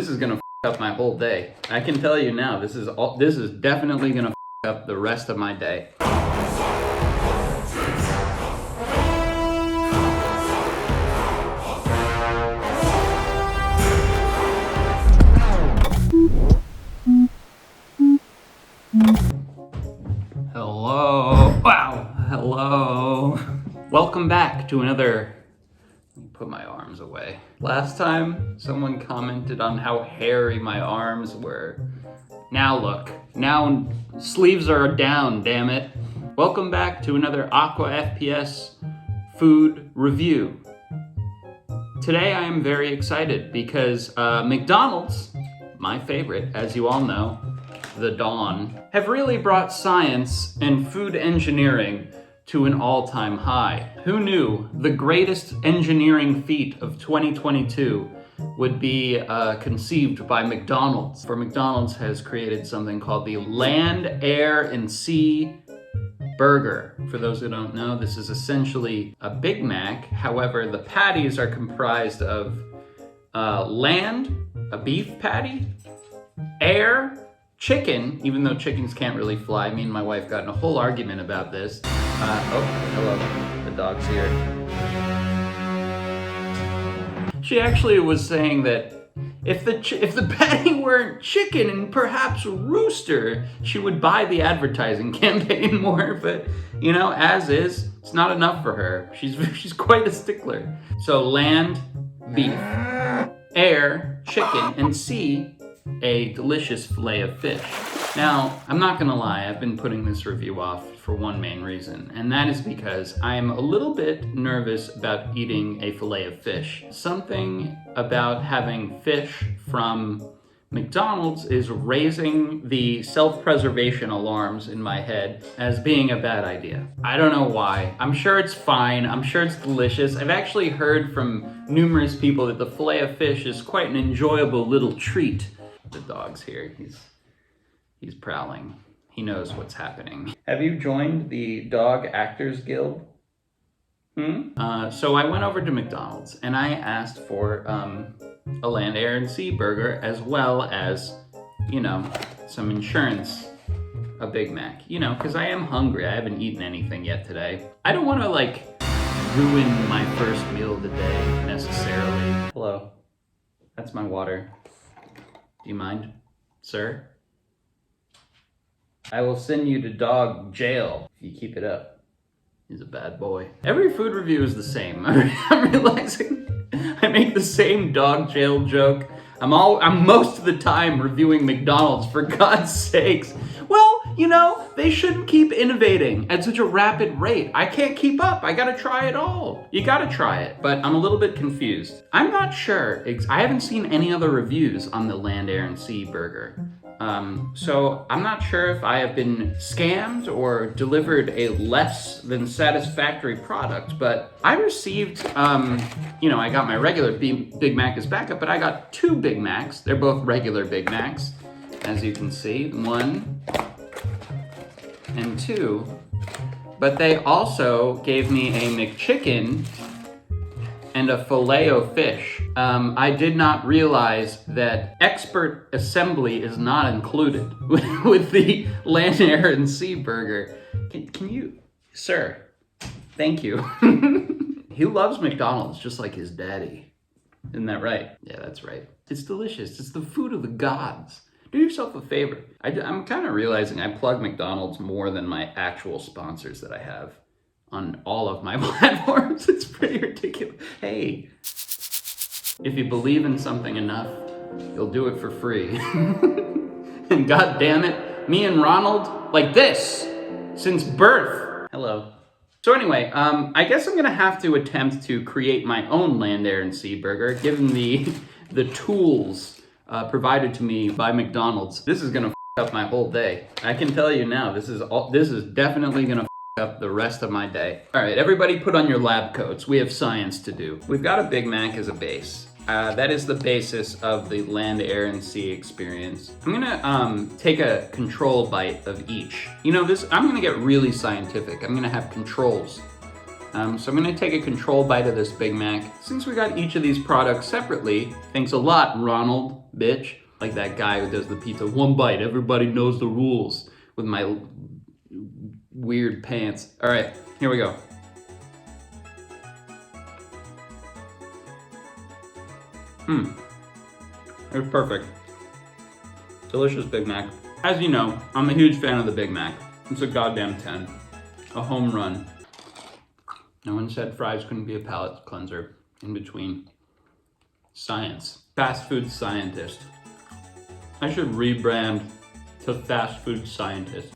This is gonna f up my whole day. I can tell you now, this is definitely gonna f up the rest of my day. Hello. Wow. Hello. Welcome back to another. Let me put my arms away. Last time, someone commented on how hairy my arms were. Now look. Now sleeves are down, damn it. Welcome back to another AquaFPS food review. Today I am very excited because McDonald's, my favorite, as you all know, the Dawn, have really brought science and food engineering to an all-time high. Who knew the greatest engineering feat of 2022 would be conceived by McDonald's? For McDonald's has created something called the Land, Air, and Sea Burger. For those who don't know, this is essentially a Big Mac. However, the patties are comprised of land, a beef patty, air, chicken, even though chickens can't really fly. Me and my wife got in a whole argument about this. Oh, hello, the dog's here. She actually was saying that if the patty weren't chicken and perhaps rooster, she would buy the advertising campaign more. But you know, as is, it's not enough for her. She's quite a stickler. So land, beef, air, chicken, and sea, a delicious fillet of fish. Now, I'm not gonna lie, I've been putting this review off for one main reason, and that is because I'm a little bit nervous about eating a fillet of fish. Something about having fish from McDonald's is raising the self-preservation alarms in my head as being a bad idea. I don't know why. I'm sure it's fine. I'm sure it's delicious. I've actually heard from numerous people that the fillet of fish is quite an enjoyable little treat. The dog's here. He's prowling. He knows what's happening. Have you joined the Dog Actors Guild? So I went over to McDonald's and I asked for a Land, Air, and Sea burger, as well as, you know, some insurance, a Big Mac. You know, because I am hungry. I haven't eaten anything yet today. I don't want to, like, ruin my first meal of the day necessarily. Hello. That's my water. Do you mind, sir? I will send you to dog jail if you keep it up. He's a bad boy. Every food review is the same. I'm realizing I make the same dog jail joke. I'm most of the time reviewing McDonald's, for God's sakes. Well, you know, they shouldn't keep innovating at such a rapid rate. I can't keep up. I gotta try it all. You gotta try it. But I'm a little bit confused. I'm not sure. I haven't seen any other reviews on the Land, Air, and Sea burger. So I'm not sure if I have been scammed or delivered a less than satisfactory product, but I received, you know, I got my regular Big Mac as backup, but I got two Big Macs. They're both regular Big Macs, as you can see, 1 and 2, but they also gave me a McChicken and a fillet of fish. I did not realize that expert assembly is not included with the Land, Air, and Sea burger. Can you, sir, thank you. He loves McDonald's just like his daddy. Isn't that right? Yeah, that's right. It's delicious. It's the food of the gods. Do yourself a favor. I'm kind of realizing I plug McDonald's more than my actual sponsors that I have on all of my platforms. It's pretty ridiculous. Hey, if you believe in something enough, you'll do it for free. And God damn it, me and Ronald, like this, since birth. Hello. So anyway, I guess I'm gonna have to attempt to create my own Land, Air, and Sea burger, given the tools provided to me by McDonald's. This is gonna f up my whole day. I can tell you now, this is definitely gonna f up the rest of my day. All right, everybody put on your lab coats. We have science to do. We've got a Big Mac as a base. That is the basis of the Land, Air, and Sea experience. I'm gonna take a control bite of each. You know, I'm gonna get really scientific. I'm gonna have controls. So I'm gonna take a control bite of this Big Mac. Since we got each of these products separately, thanks a lot, Ronald, bitch. Like that guy who does the pizza, one bite, everybody knows the rules, with my weird pants. All right, here we go. It was perfect. Delicious Big Mac. As you know, I'm a huge fan of the Big Mac. It's a goddamn 10. A home run. No one said fries couldn't be a palate cleanser. In between. Science. Fast food scientist. I should rebrand to fast food scientist.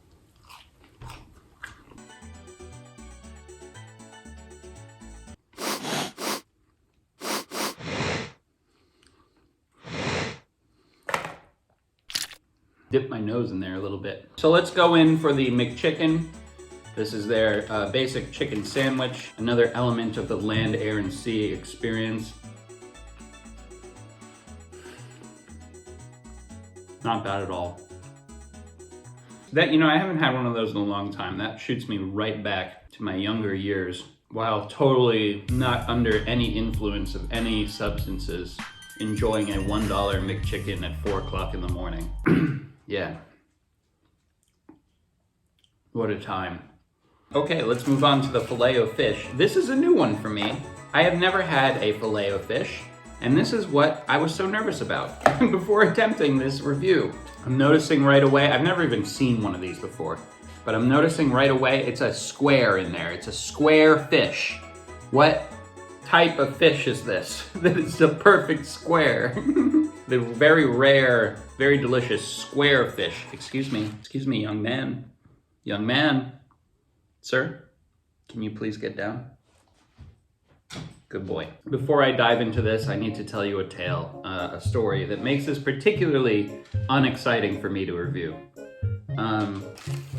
Dip my nose in there a little bit. So let's go in for the McChicken. This is their basic chicken sandwich, another element of the land, air, and sea experience. Not bad at all. That, you know, I haven't had one of those in a long time. That shoots me right back to my younger years, while totally not under any influence of any substances, enjoying a $1 McChicken at 4 o'clock in the morning. Yeah. What a time. Okay, let's move on to the Filet-O-Fish. This is a new one for me. I have never had a Filet-O-Fish, and this is what I was so nervous about before attempting this review. I'm noticing right away, I've never even seen one of these before, but I'm noticing right away it's a square in there. It's a square fish. What type of fish is this? That it's a perfect square. The very rare, very delicious square fish. Excuse me, young man. Young man. Sir, can you please get down? Good boy. Before I dive into this, I need to tell you a tale, a story that makes this particularly unexciting for me to review.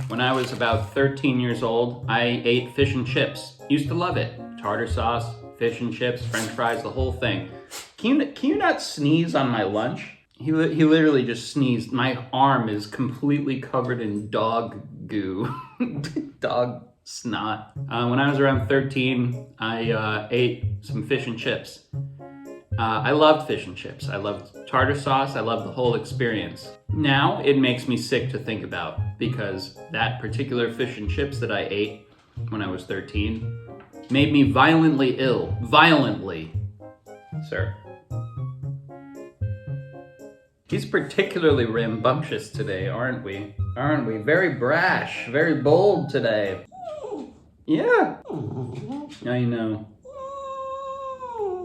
When I was about 13 years old, I ate fish and chips. Used to love it. Tartar sauce, fish and chips, french fries, the whole thing. Can you not sneeze on my lunch? He literally just sneezed. My arm is completely covered in dog goo. Dog snot. When I was around 13, I ate some fish and chips. I loved fish and chips. I loved tartar sauce. I loved the whole experience. Now it makes me sick to think about, because that particular fish and chips that I ate when I was 13 made me violently ill. Violently. Sir. He's particularly rambunctious today, aren't we? Aren't we? Very brash, very bold today. Yeah. I know.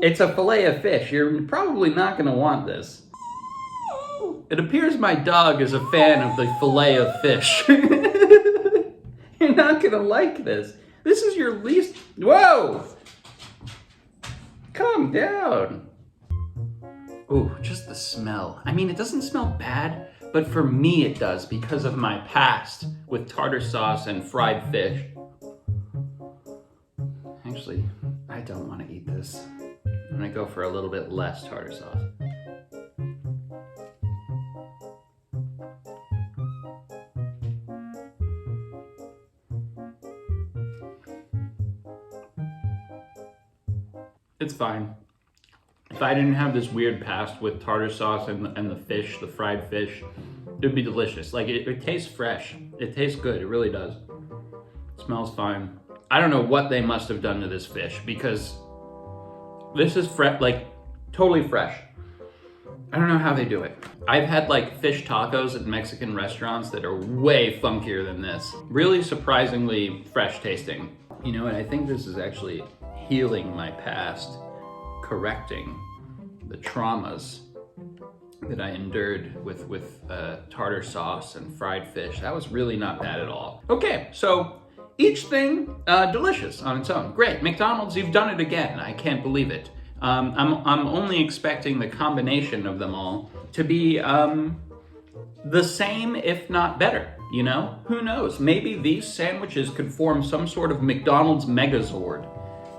It's a Filet-O-Fish. You're probably not going to want this. It appears my dog is a fan of the Filet-O-Fish. You're not going to like this. This is your least... Whoa! Calm down. Ooh, just the smell. I mean, it doesn't smell bad, but for me it does because of my past with tartar sauce and fried fish. Actually, I don't want to eat this. I'm gonna go for a little bit less tartar sauce. It's fine. If I didn't have this weird past with tartar sauce and the fish, the fried fish, it would be delicious. Like, it tastes fresh. It tastes good, it really does. It smells fine. I don't know what they must have done to this fish, because this is like totally fresh. I don't know how they do it. I've had like fish tacos at Mexican restaurants that are way funkier than this. Really surprisingly fresh tasting. You know what, I think this is actually healing my past, correcting the traumas that I endured with tartar sauce and fried fish. That was really not bad at all. Okay, so each thing delicious on its own. Great, McDonald's, you've done it again. I can't believe it. I'm only expecting the combination of them all to be the same, if not better. You know, who knows? Maybe these sandwiches could form some sort of McDonald's megazord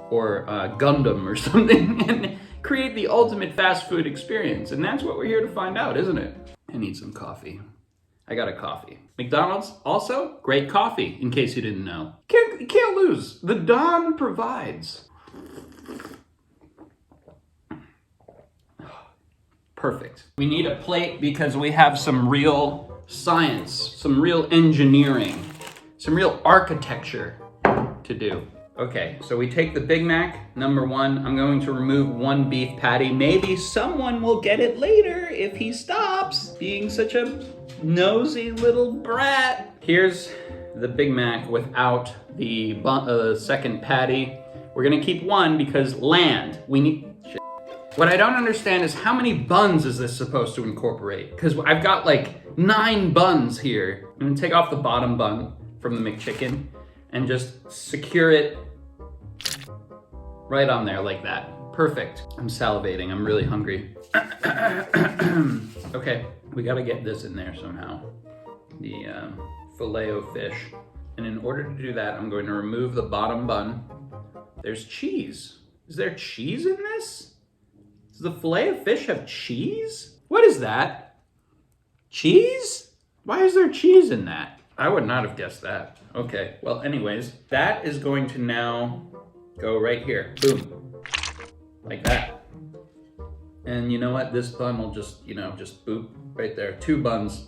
or Gundam or something and create the ultimate fast food experience. And that's what we're here to find out, isn't it? I need some coffee. I got a coffee. McDonald's, also, great coffee, in case you didn't know. Can't lose. The Don provides. Perfect. We need a plate because we have some real science, some real engineering, some real architecture to do. Okay, so we take the Big Mac, number one. I'm going to remove one beef patty. Maybe someone will get it later if he stops being such a nosy little brat. Here's the Big Mac without the second patty. We're gonna keep one because land. We need, shit. What I don't understand is how many buns is this supposed to incorporate? Because I've got like 9 buns here. I'm gonna take off the bottom bun from the McChicken and just secure it right on there like that. Perfect. I'm salivating, I'm really hungry. Okay, we gotta get this in there somehow. The Filet-O-Fish. And in order to do that, I'm going to remove the bottom bun. There's cheese. Is there cheese in this? Does the Filet-O-Fish have cheese? What is that? Cheese? Why is there cheese in that? I would not have guessed that. Okay, well anyways, that is going to now go right here. Boom. Like that. And you know what? This bun will just, just boop right there. 2 buns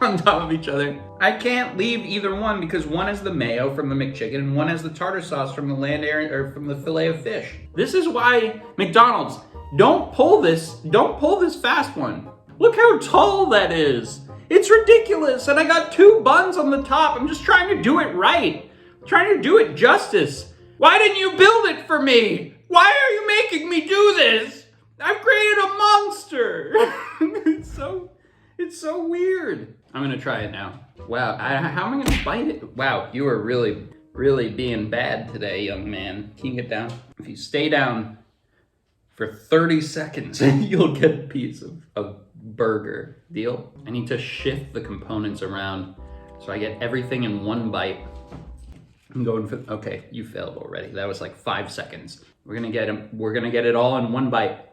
on top of each other. I can't leave either one because one is the mayo from the McChicken and one has the tartar sauce from the from the Filet-O-Fish. This is why McDonald's, don't pull this fast one. Look how tall that is. It's ridiculous. And I got 2 buns on the top. I'm just trying to do it right. I'm trying to do it justice. Why didn't you build it for me? Why are you making me do this? I've created a monster. It's so weird. I'm gonna try it now. Wow, how am I gonna bite it? Wow, you are really, really being bad today, young man. Can you get down? If you stay down for 30 seconds, you'll get a piece of burger. Deal? I need to shift the components around so I get everything in one bite. I'm going for, okay, you failed already. That was like 5 seconds. We're gonna get it all in one bite.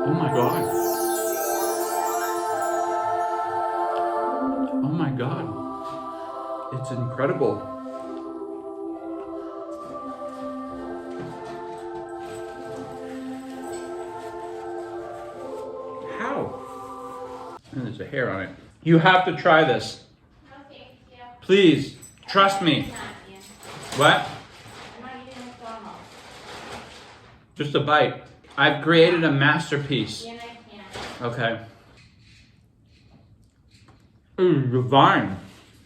Oh my God. Oh my God. It's incredible. How? And there's a hair on it. You have to try this. Okay, yeah. Please, trust me. What? I'm not eating McDonald's. Just a bite. I've created a masterpiece. Yeah, I can't. Okay. It's divine.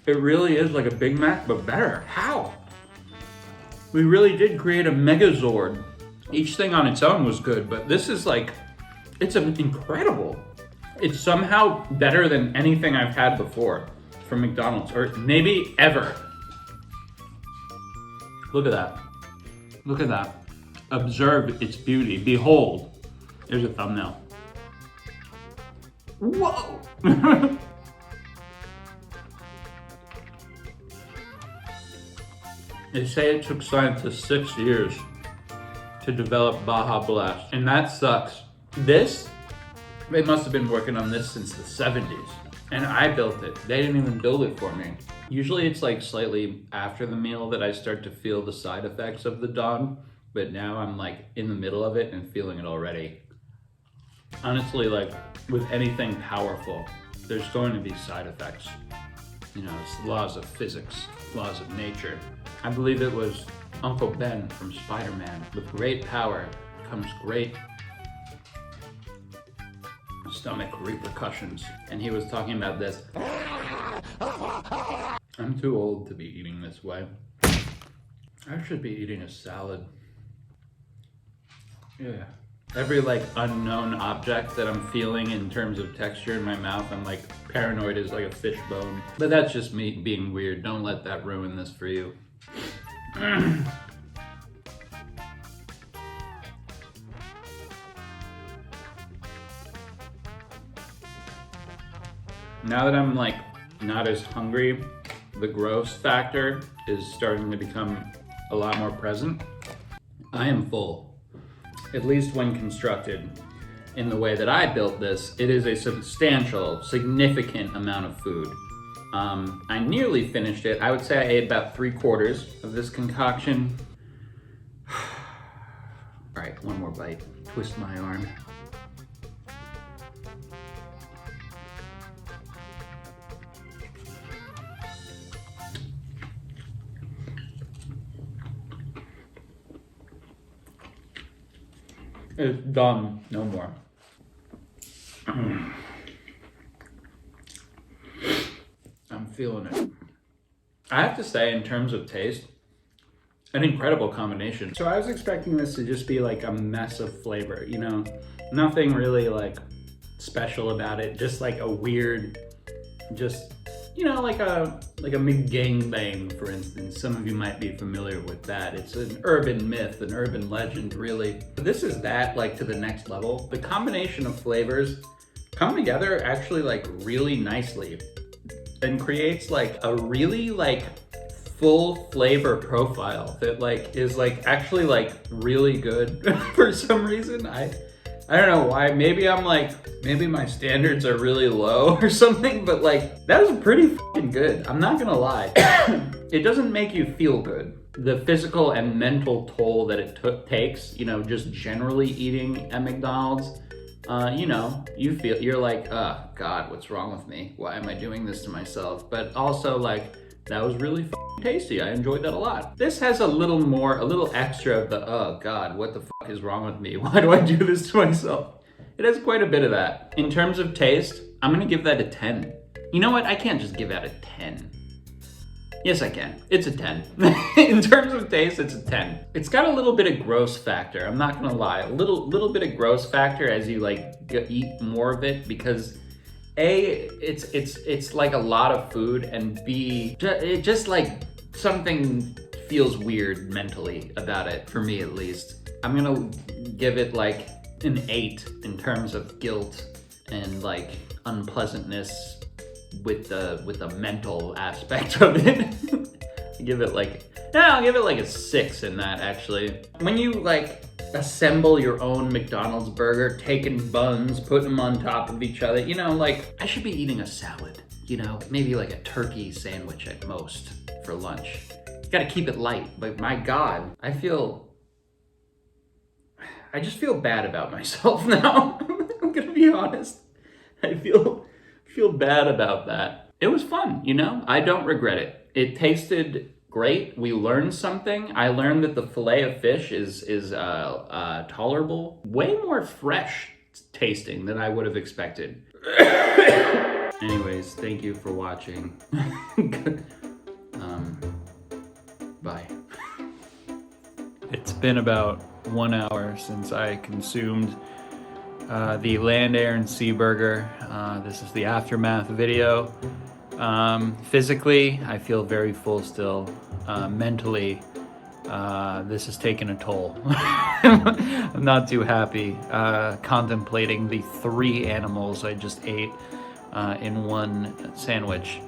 It really is like a Big Mac, but better. How? We really did create a megazord. Each thing on its own was good, but this is like, it's incredible. It's somehow better than anything I've had before from McDonald's, or maybe ever. Look at that. Look at that. Observe its beauty. Behold. There's a thumbnail. Whoa! They say it took scientists 6 years to develop Baja Blast, and that sucks. This, they must have been working on this since the 70s, and I built it. They didn't even build it for me. Usually it's like slightly after the meal that I start to feel the side effects of the dog, but now I'm like in the middle of it and feeling it already. Honestly, like with anything powerful, there's going to be side effects. You know, it's laws of physics, laws of nature. I believe it was Uncle Ben from Spider-Man. With great power comes great stomach repercussions. And he was talking about this. I'm too old to be eating this way. I should be eating a salad. Yeah. Every like unknown object that I'm feeling in terms of texture in my mouth, I'm like paranoid as like a fish bone. But that's just me being weird. Don't let that ruin this for you. Now that I'm like not as hungry the gross factor is starting to become a lot more present. I am full, at least when constructed in the way that I built this. It is a substantial, significant amount of food. I nearly finished it. I would say I ate about 3/4 of this concoction. All right, one more bite. Twist my arm. It's done, no more. I'm feeling it. I have to say, in terms of taste, an incredible combination. So I was expecting this to just be like a mess of flavor, you know? Nothing really like special about it, just like a weird, just, you know, like a McGangbang, for instance. Some of you might be familiar with that. It's an urban myth, an urban legend, really. But this is that, like, to the next level. The combination of flavors come together actually like really nicely and creates like a really like full flavor profile that like is like actually like really good for some reason. I don't know why. Maybe I'm like, maybe my standards are really low or something, but like that was pretty fucking good. I'm not gonna lie. It doesn't make you feel good. The physical and mental toll that it takes, you know, just generally eating at McDonald's, you know, you're like, oh God, what's wrong with me? Why am I doing this to myself? But also like, that was really tasty. I enjoyed that a lot. This has a little extra of the, oh God, what the fuck is wrong with me? Why do I do this to myself? It has quite a bit of that. In terms of taste, I'm gonna give that a 10. You know what? I can't just give that a 10. Yes, I can. It's a 10. In terms of taste, it's a 10. It's got a little bit of gross factor. I'm not gonna lie. A little bit of gross factor as you like eat more of it, because A, it's like a lot of food, and B, it just like something feels weird mentally about it, for me at least. I'm gonna give it like an 8 in terms of guilt and like unpleasantness with the mental aspect of it. I'll give it like a 6 in that, actually. When you like assemble your own McDonald's burger, taking buns, putting them on top of each other, you know, like I should be eating a salad, you know, maybe like a turkey sandwich at most for lunch. You gotta keep it light, but my God, I just feel bad about myself now. I'm gonna be honest. I feel bad about that. It was fun, you know? I don't regret it. It tasted great. We learned something. I learned that the fillet of fish is tolerable. Way more fresh tasting than I would have expected. Anyways, thank you for watching. Bye. It's been about 1 hour since I consumed the Land, Air, and Sea Burger. This is the aftermath video. Physically, I feel very full still. Mentally, this has taken a toll. I'm not too happy contemplating the 3 animals I just ate in one sandwich.